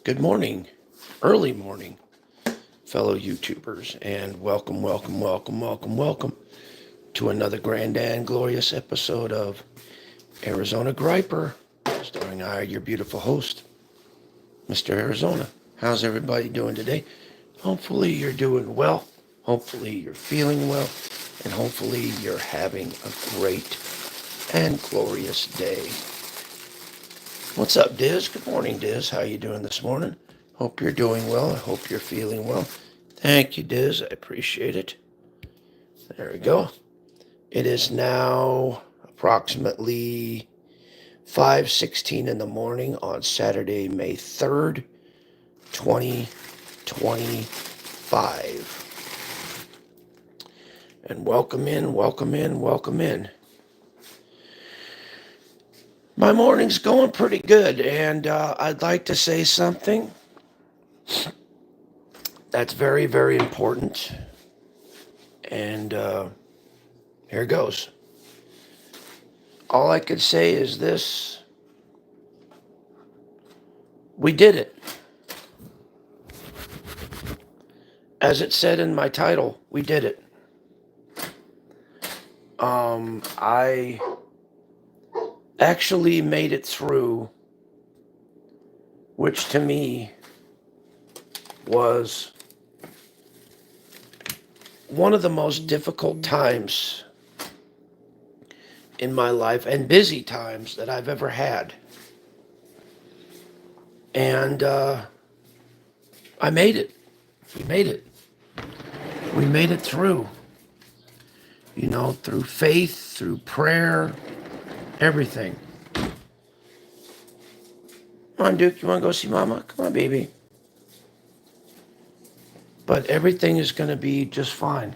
Good morning, early morning, fellow YouTubers, and welcome to another grand and glorious episode of Arizona Griper, starring I, your beautiful host, Mr. Arizona. How's everybody doing today? Hopefully you're doing well, hopefully you're feeling well, and hopefully you're having a great and glorious day. What's up, Diz? Good morning, Diz. How you doing this morning? Hope you're doing well. I hope you're feeling well. Thank you, Diz. I appreciate it. There we go. It is now approximately 5:16 in the morning on Saturday, May 3rd, 2025. And welcome in. My morning's going pretty good, and I'd like to say something that's very, very important. And here goes. All I could say is this: we did it. As it said in my title, we did it. I actually made it through, which to me was one of the most difficult times in my life and busy times that I've ever had. And I made it. We made it. We made it through. You know, through faith, through prayer, everything. Come on, Duke, you want to go see Mama? Come on, baby. But everything is going to be just fine.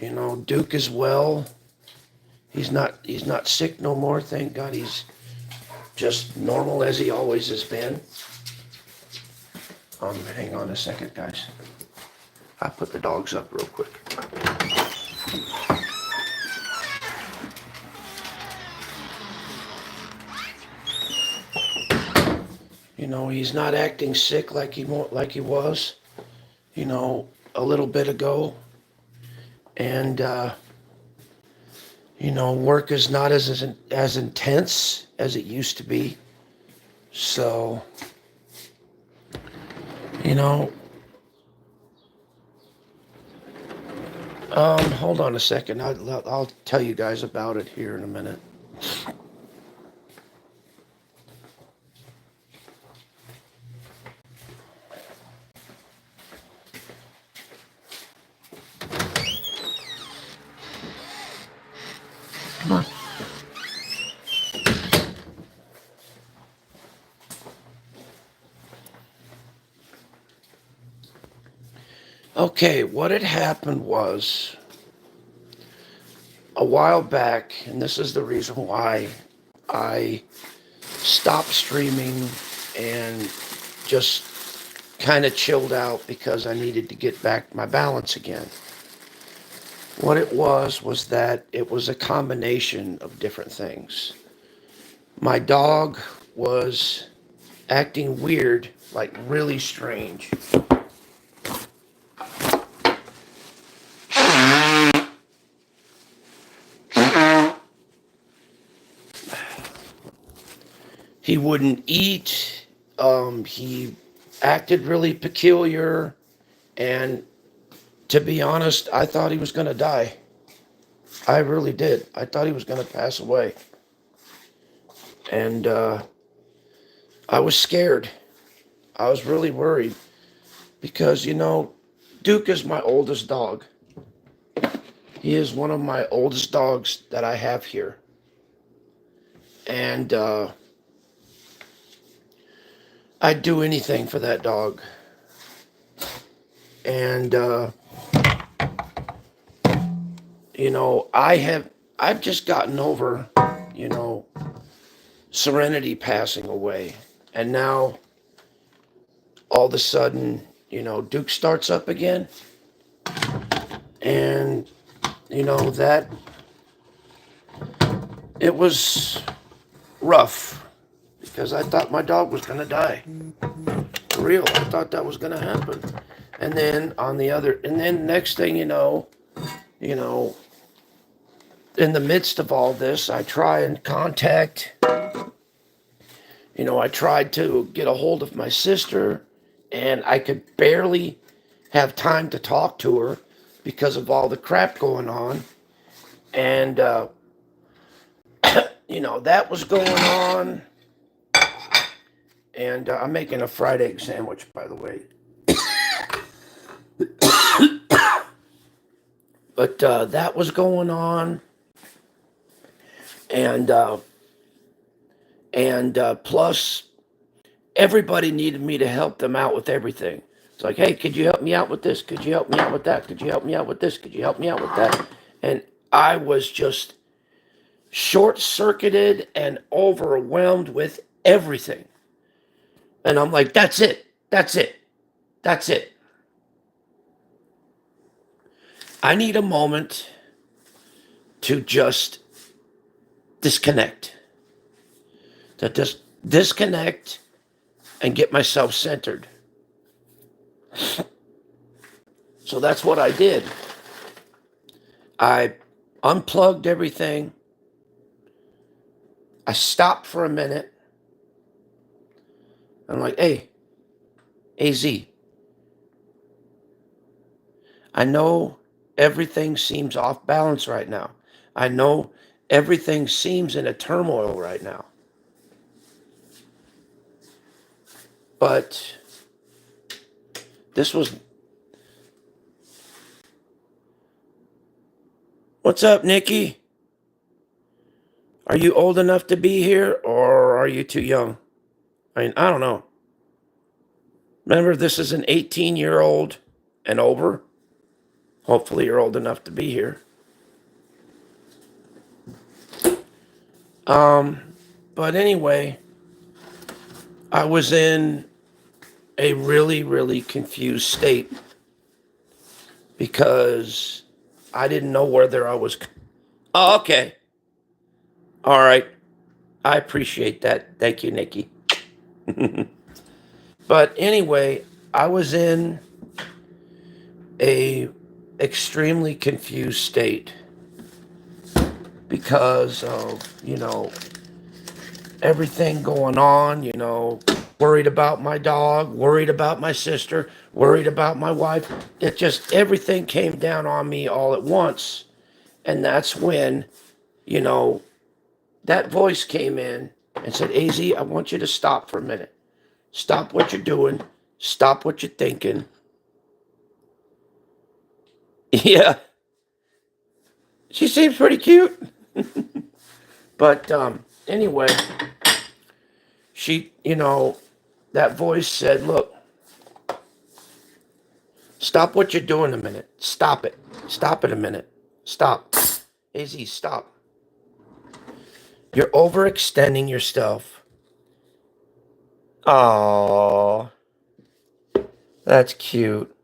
You know, Duke is well. He's not sick no more. Thank God. He's just normal as he always has been. Hang on a second, guys. I put the dogs up real quick. You know, he's not acting sick like he was, you know, a little bit ago. And you know, work is not as intense as it used to be. So, you know, hold on a second. I'll tell you guys about it here in a minute. Come on. Okay, what had happened was a while back, and this is the reason why I stopped streaming and just kind of chilled out, because I needed to get back my balance again. What it was that it was a combination of different things. My dog was acting weird, like really strange. He wouldn't eat. He acted really peculiar. And to be honest, I thought he was going to die. I really did. I thought he was going to pass away. And I was scared. I was really worried. Because, you know, Duke is my oldest dog. He is one of my oldest dogs that I have here. And I'd do anything for that dog. And you know, I've just gotten over, you know, Serenity passing away. And now all of a sudden, you know, Duke starts up again. And you know, that it was rough, because I thought my dog was going to die. For real, I thought that was going to happen. And then next thing you know, in the midst of all this, I try and contact, I tried to get a hold of my sister, and I could barely have time to talk to her because of all the crap going on. And, that was going on. And I'm making a fried egg sandwich, by the way. But that was going on. And plus, everybody needed me to help them out with everything. It's like, hey, could you help me out with this? Could you help me out with that? Could you help me out with this? Could you help me out with that? And I was just short circuited and overwhelmed with everything. And I'm like, that's it. That's it. That's it. I need a moment to just disconnect. To just disconnect and get myself centered. So that's what I did. I unplugged everything. I stopped for a minute. I'm like, hey, AZ, I know everything seems off balance right now. I know everything seems in a turmoil right now. But this was... What's up, Nikki? Are you old enough to be here, or are you too young? I mean, I don't know. Remember, this is an 18-year-old and over. Hopefully you're old enough to be here. But anyway, I was in a really, really confused state because I didn't know whether I was... Oh, okay. All right. I appreciate that. Thank you, Nikki. But anyway, I was in a extremely confused state because of, everything going on, worried about my dog, worried about my sister, worried about my wife. It just, everything came down on me all at once. And that's when, that voice came in and said, AZ, I want you to stop for a minute. Stop what you're doing. Stop what you're thinking. Yeah. She seems pretty cute. But anyway, she, that voice said, look, stop what you're doing a minute. Stop it. Stop it a minute. Stop. AZ, stop. You're overextending yourself. Oh, that's cute.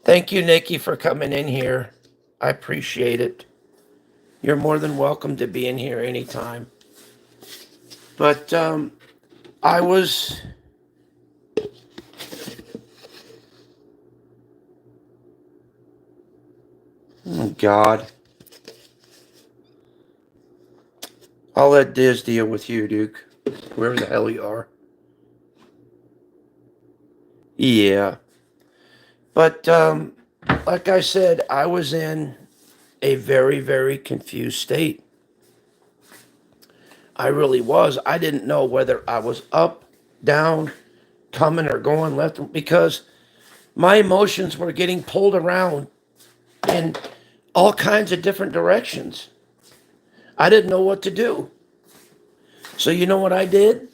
Thank you, Nikki, for coming in here. I appreciate it. You're more than welcome to be in here anytime. But I was... Oh, God. I'll let Diz deal with you, Duke. Wherever the hell you are. Yeah. But like I said, I was in a very, very confused state. I really was. I didn't know whether I was up, down, coming or going left, because my emotions were getting pulled around in all kinds of different directions. I didn't know what to do. So you know what I did?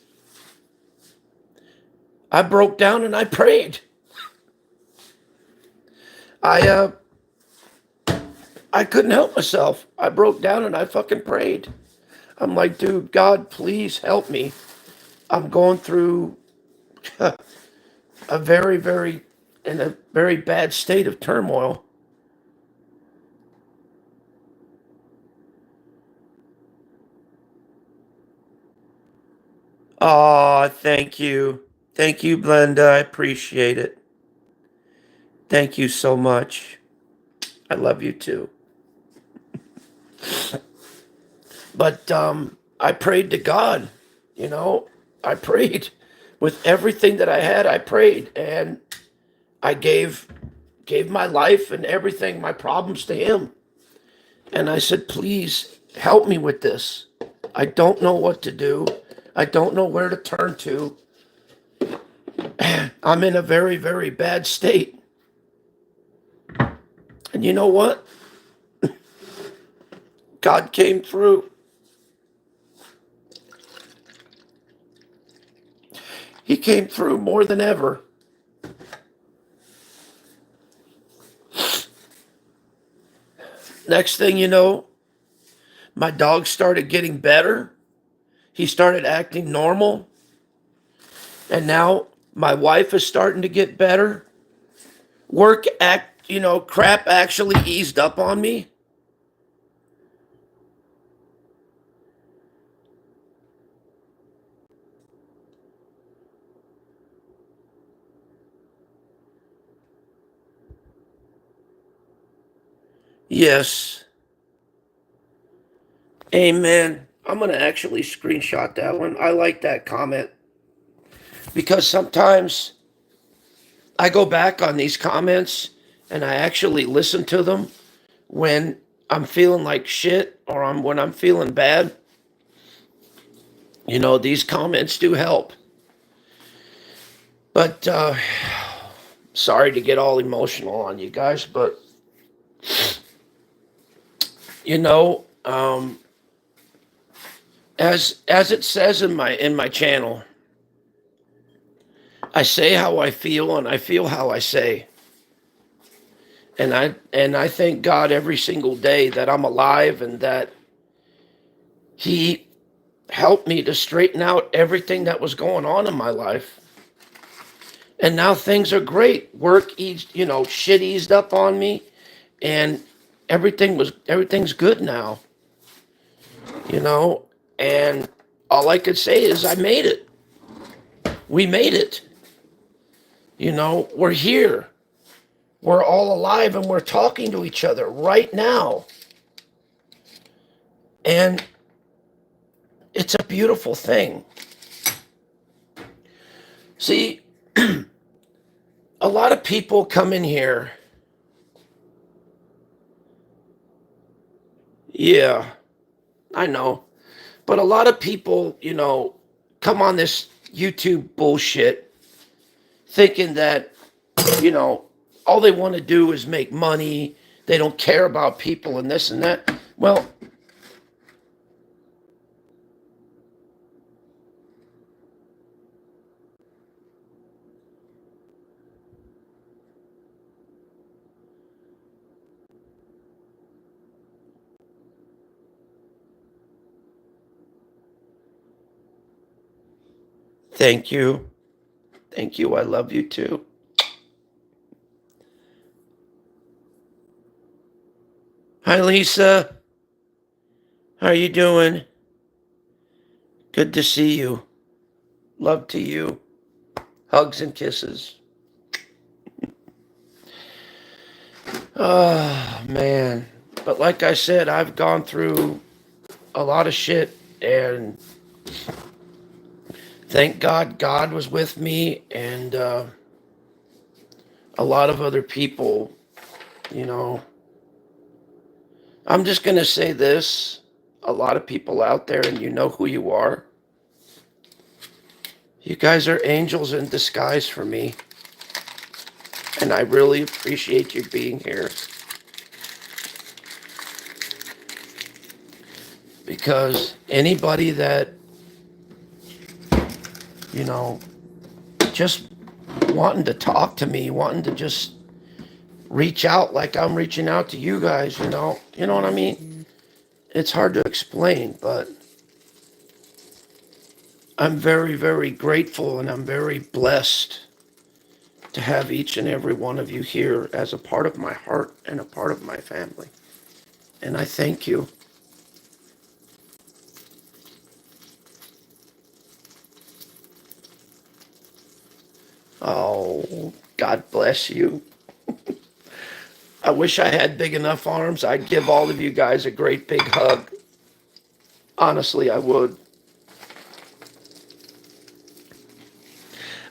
I broke down and I prayed. I couldn't help myself. I broke down and I fucking prayed. I'm like, dude, God, please help me. I'm going through a very, very bad state of turmoil. Oh, thank you. Thank you, Blenda. I appreciate it. Thank you so much. I love you too. But I prayed to God, you know. I prayed with everything that I had. I prayed and I gave my life and everything, my problems to him. And I said, "Please help me with this. I don't know what to do. I don't know where to turn to. I'm in a very, very bad state." And you know what? God came through. He came through more than ever. Next thing you know, my dog started getting better. He started acting normal. And now my wife is starting to get better. Crap actually eased up on me. Yes. Amen. I'm going to actually screenshot that one. I like that comment because sometimes I go back on these comments and I actually listen to them when I'm feeling like shit or when I'm feeling bad. These comments do help. But sorry to get all emotional on you guys, but you know, as it says in my channel, I say how I feel and I feel how I say. And I thank God every single day that I'm alive and that he helped me to straighten out everything that was going on in my life. And now things are great. Work eased, shit eased up on me and everything's good now. you know, and all I could say is I made it. We made it. We're here. We're all alive and we're talking to each other right now. And it's a beautiful thing. See, a lot of people come in here. Yeah, I know. But a lot of people, come on this YouTube bullshit thinking that, you know, all they want to do is make money. They don't care about people and this and that. Well, thank you. Thank you. I love you too. Hi, Lisa. How are you doing? Good to see you. Love to you. Hugs and kisses. Oh, man. But like I said, I've gone through a lot of shit, and thank God God was with me, and a lot of other people, you know. I'm just going to say this. A lot of people out there, and you know who you are. You guys are angels in disguise for me. And I really appreciate you being here. Because anybody that, you know, just wanting to talk to me, wanting to just reach out like I'm reaching out to you guys, you know what I mean? It's hard to explain, but I'm very, very grateful and I'm very blessed to have each and every one of you here as a part of my heart and a part of my family. And I thank you. Oh, God bless you. I wish I had big enough arms. I'd give all of you guys a great big hug. Honestly, I would.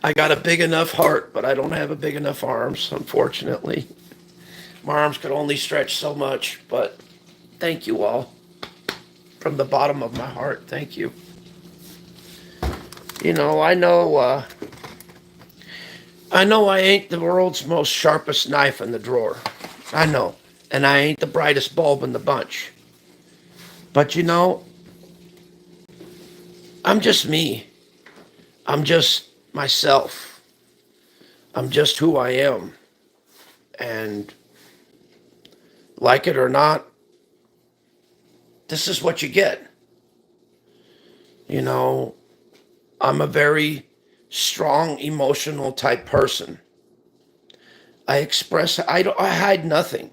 I got a big enough heart, but I don't have a big enough arms, unfortunately. My arms could only stretch so much, but thank you all. From the bottom of my heart, thank you. You know, I know I ain't the world's most sharpest knife in the drawer. I know. And I ain't the brightest bulb in the bunch. But you know, I'm just me. I'm just myself. I'm just who I am. And like it or not, this is what you get. You know, I'm a very strong, emotional type person. I hide nothing.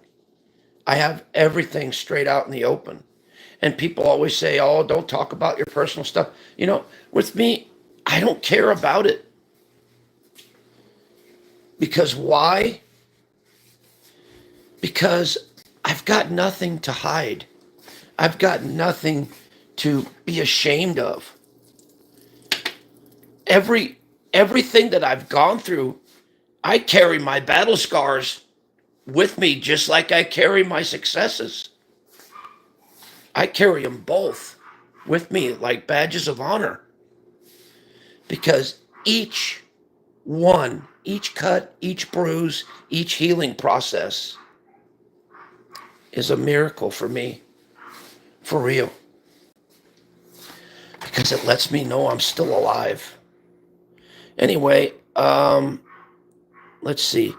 I have everything straight out in the open. And people always say, oh, don't talk about your personal stuff. You know, with me, I don't care about it. Because why? Because I've got nothing to hide. I've got nothing to be ashamed of. Everything that I've gone through, I carry my battle scars with me just like I carry my successes. I carry them both with me like badges of honor because each cut, each bruise, each healing process is a miracle for me, for real, because it lets me know I'm still alive. Anyway, let's see.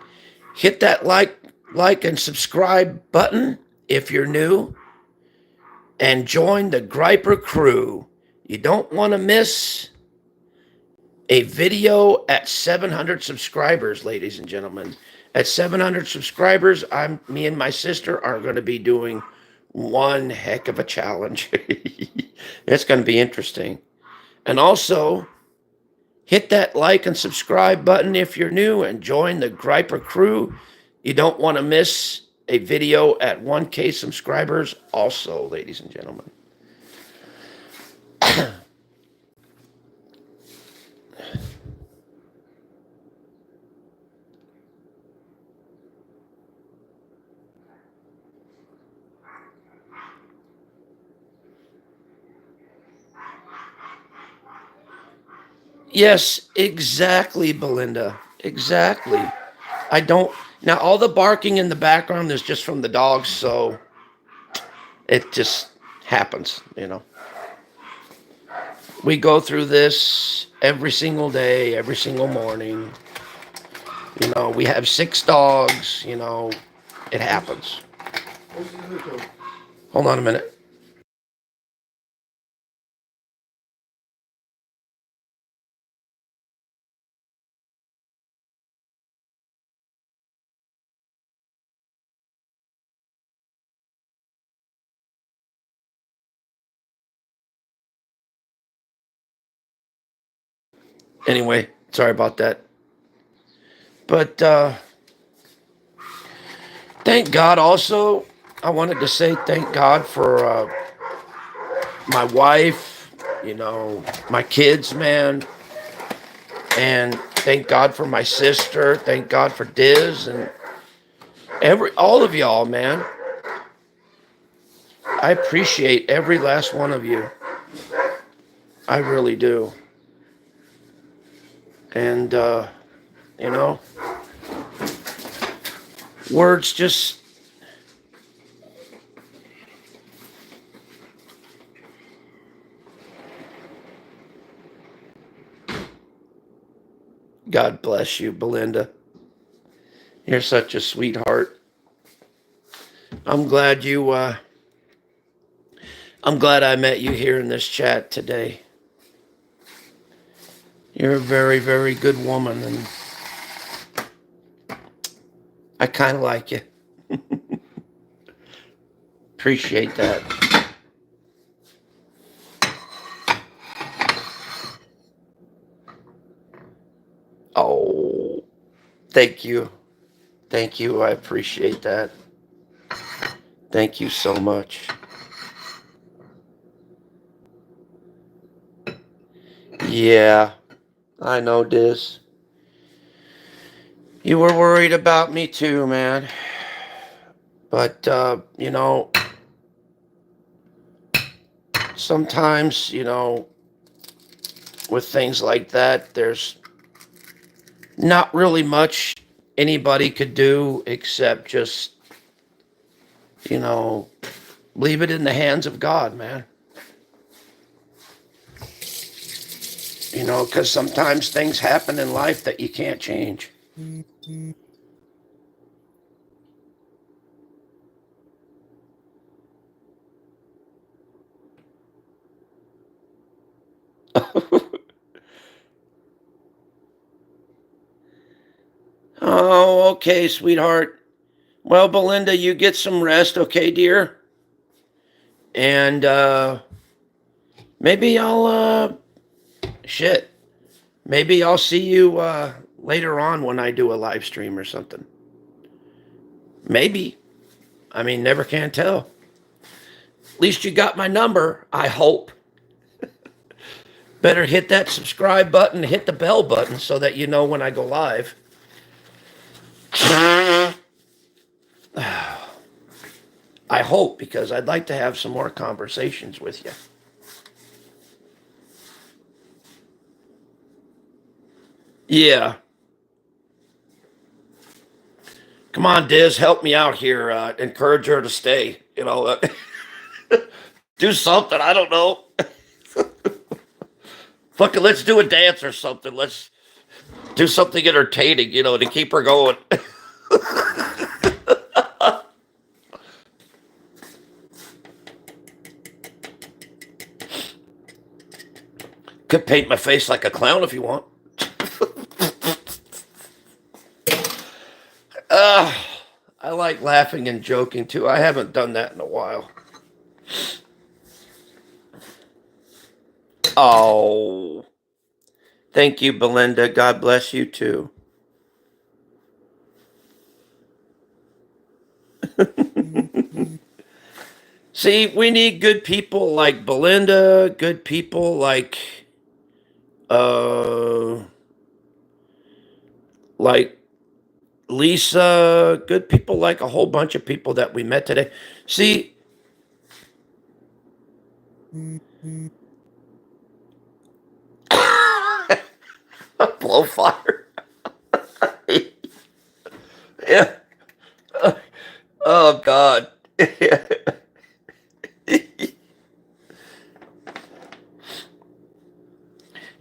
Hit that like and subscribe button if you're new, and join the Griper crew. You don't want to miss a video at 700 subscribers, ladies and gentlemen. At 700 subscribers, me and my sister are going to be doing one heck of a challenge. It's going to be interesting. And also, hit that like and subscribe button if you're new and join the Griper crew. You don't want to miss a video at 1K subscribers also, ladies and gentlemen. Yes, exactly, Belinda. Exactly. I don't. Now, all the barking in the background is just from the dogs, so it just happens, you know. We go through this every single day, every single morning. You know, we have 6 dogs, you know, it happens. Hold on a minute. Anyway, sorry about that. But thank God also, I wanted to say thank God for my wife, you know, my kids, man. And thank God for my sister. Thank God for Diz and all of y'all, man. I appreciate every last one of you. I really do. And you know, words just God bless you, Belinda. You're such a sweetheart. I'm glad I'm glad I met you here in this chat today. You're a very, very good woman, and I kind of like you. Appreciate that. Oh. Thank you. Thank you. I appreciate that. Thank you so much. Yeah, I know, Diz. You were worried about me too, man. But, sometimes, with things like that, there's not really much anybody could do except just, you know, leave it in the hands of God, man. Because sometimes things happen in life that you can't change. Oh, okay, sweetheart. Well, Belinda, you get some rest, okay, dear? And maybe shit. Maybe I'll see you later on when I do a live stream or something. Maybe. I mean, never can tell. At least you got my number, I hope. Better hit that subscribe button, hit the bell button so that you know when I go live. I hope, because I'd like to have some more conversations with you. Yeah. Come on, Diz, help me out here. Encourage her to stay. Do something. I don't know. Fuck it, let's do a dance or something. Let's do something entertaining, to keep her going. Could paint my face like a clown if you want. Uh, I like laughing and joking too. I haven't done that in a while. Oh, thank you, Belinda. God bless you too. See, we need good people like Belinda, good people uh like Lisa, good people like a whole bunch of people that we met today. See, blow fire. Yeah. Oh God.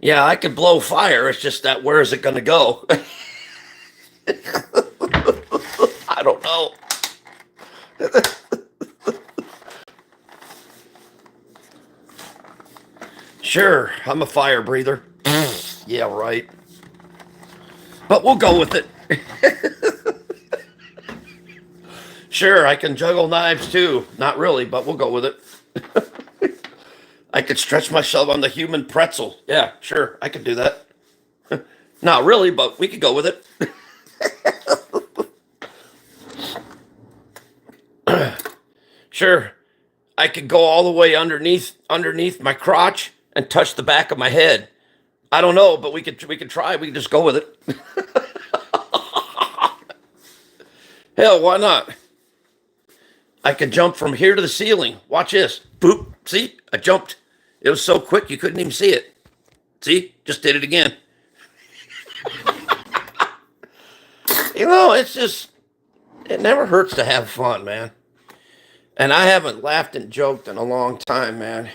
Yeah, I could blow fire. It's just that where is it going to go? I don't know. Sure, I'm a fire breather. Yeah, right. But we'll go with it. Sure, I can juggle knives too. Not really, but we'll go with it. I could stretch myself on the human pretzel. Yeah, sure, I could do that. Not really, but we could go with it. Sure, I could go all the way underneath my crotch and touch the back of my head. I don't know, but we could try. We could just go with it. Hell, why not? I could jump from here to the ceiling. Watch this. Boop. See? I jumped. It was so quick you couldn't even see it. See? Just did it again. It's just, it never hurts to have fun, man. And I haven't laughed and joked in a long time, man.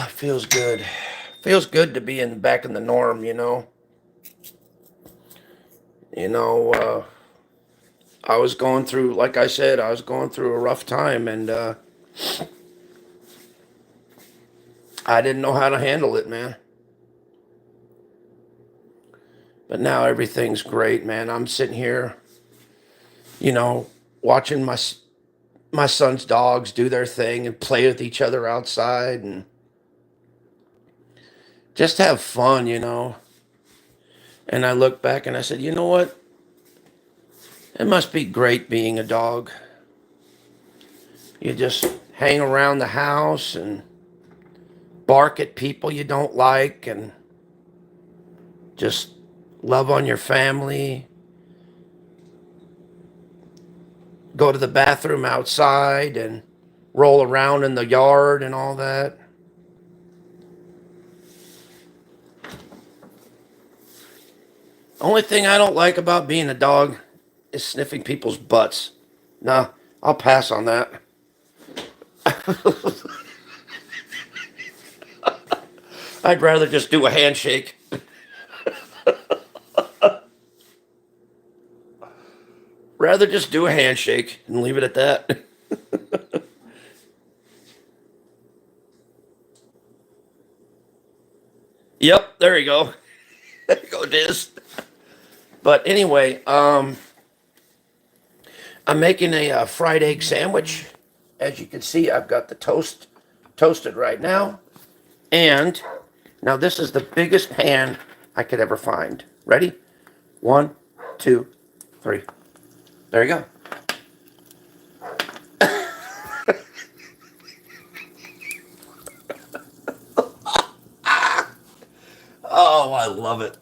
Feels good. Feels good to be back in the norm. You know, I was going through, like I said, I was going through a rough time, and I didn't know how to handle it, man. But now everything's great, man. I'm sitting here, you know, watching my son's dogs do their thing and play with each other outside and just have fun. And I looked back and I said, you know what? It must be great being a dog. You just hang around the house and bark at people you don't like and just love on your family. Go to the bathroom outside and roll around in the yard and all that. Only thing I don't like about being a dog is sniffing people's butts. Nah, I'll pass on that. I'd rather just do a handshake. Rather just do a handshake and leave it at that. Yep, there you go. There you go, Diz. But anyway, I'm making a fried egg sandwich. As you can see, I've got the toast toasted right now. And now this is the biggest pan I could ever find. Ready? One, two, three. There you go. Oh, I love it.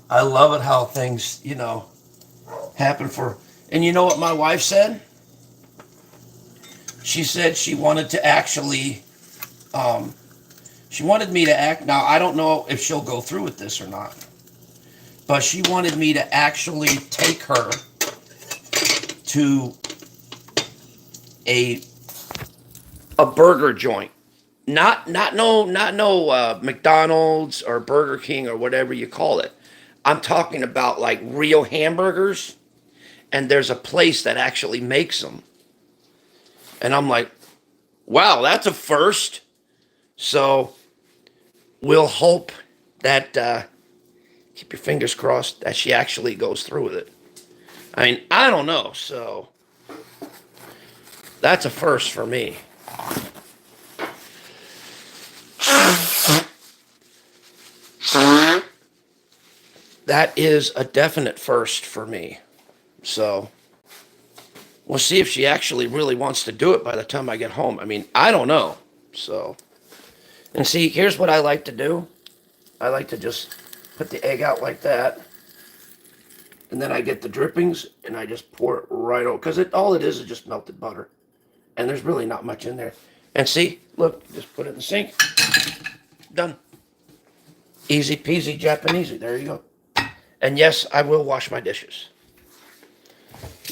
I love it how things, happen for. And you know what my wife said? She said she wanted to actually, she wanted me to act. Now, I don't know if she'll go through with this or not, but she wanted me to actually take her to a burger joint. Not no McDonald's or Burger King or whatever you call it. I'm talking about like real hamburgers, and there's a place that actually makes them. And I'm like, wow, that's a first. So we'll hope that keep your fingers crossed that she actually goes through with it. I mean, I don't know. So that's a first for me. That is a definite first for me. So we'll see if she actually really wants to do it by the time I get home. I mean, I don't know. So, and see, here's what I like to do. I like to just put the egg out like that. And then I get the drippings and I just pour it right over. Because all it is just melted butter. And there's really not much in there. And see, look, just put it in the sink. Done. Easy peasy Japanesey. There you go. And yes, I will wash my dishes.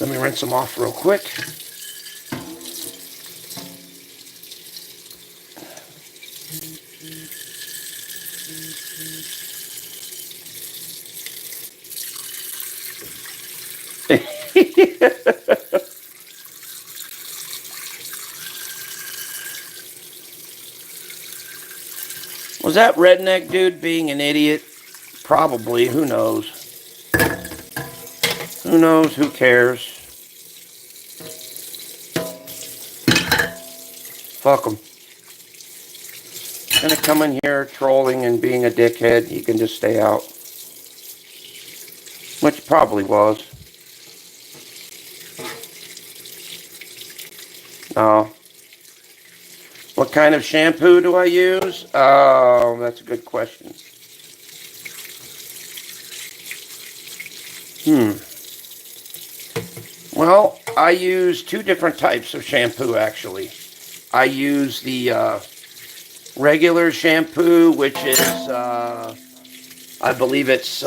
Let me rinse them off real quick. Was that redneck dude being an idiot? Probably. Who knows? Who knows? Who cares? Fuck him. Gonna come in here trolling and being a dickhead. You can just stay out. Which probably was. No. What kind of shampoo do I use? Oh, that's a good question. Well, I use two different types of shampoo, actually. I use the regular shampoo, which is, I believe it's,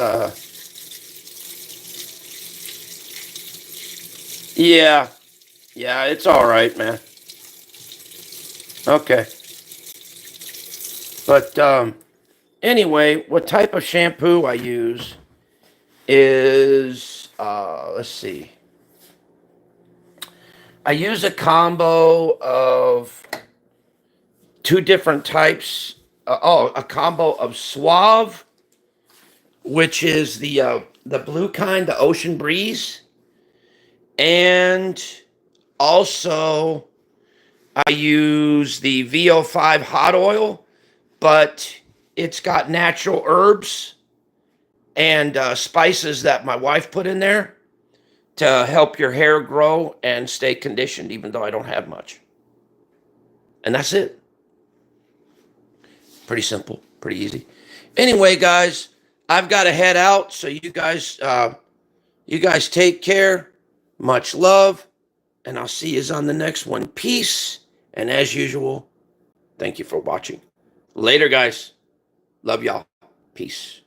yeah, it's all right, man. Okay. But anyway, what type of shampoo I use is, let's see. I use a combo of two different types. A combo of Suave, which is the blue kind, the Ocean Breeze, and also I use the VO5 hot oil, but it's got natural herbs and spices that my wife put in there to help your hair grow and stay conditioned, even though I don't have much. And that's it. Pretty simple, pretty easy. Anyway, guys, I've got to head out. So you guys take care. Much love. And I'll see you on the next one. Peace. And as usual, thank you for watching. Later, guys. Love y'all. Peace.